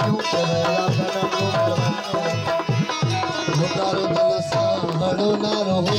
क्यों करेगा तारो दिल सांभळो ना रहो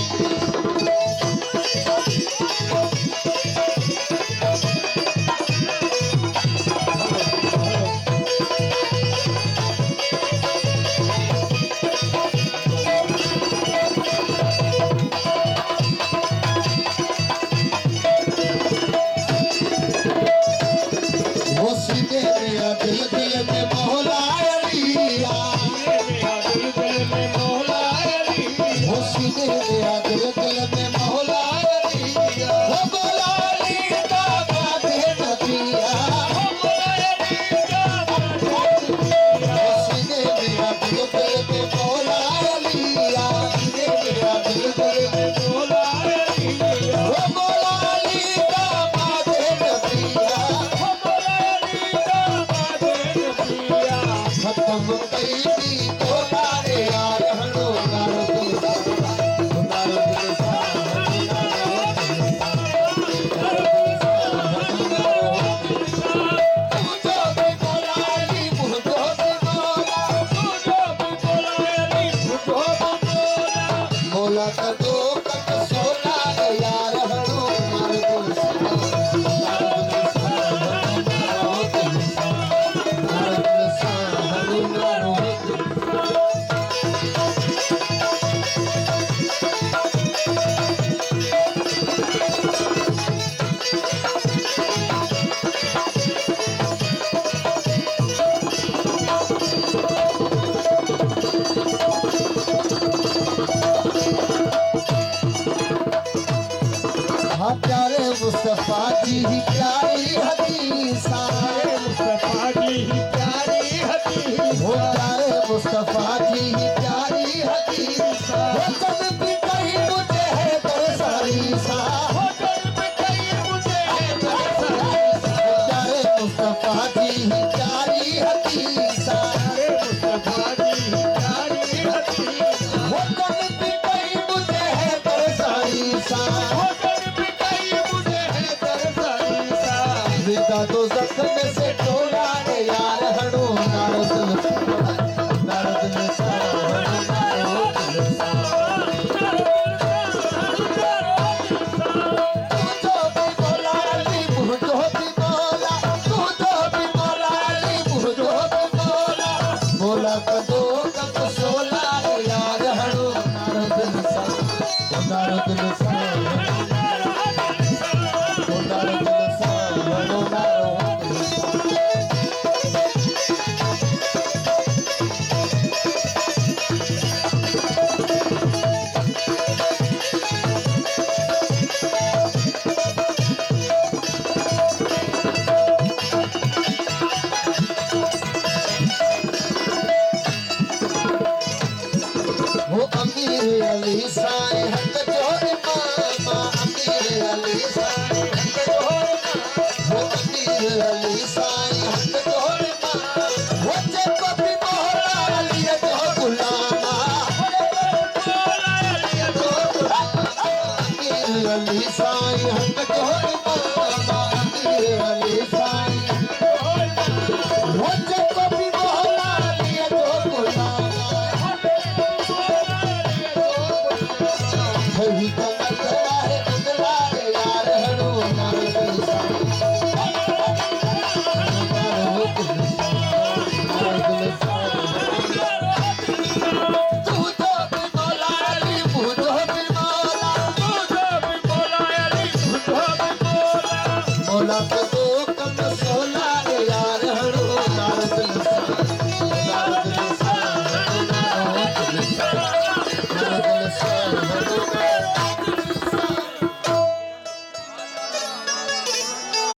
प्यारे मुस्तफा जी ही प्यारी हदीसा मुस्तफा जी ही प्यारी हदीसा वो प्यारे मुस्तफा जी ही प्यारी हदीसा वो जब भी कहीं मुझे है दरसारीसा वो जब भी कहीं मुझे है दरसारीसा प्यारे मुस्तफा जी ही प्यारी हदीसा मुस्तफा जी ही प्यारी हदीसा वो जब भी कहीं मुझे है दरसारीसा तो जख्म से टोला रे यार हड़ो नारद नारद ने बोला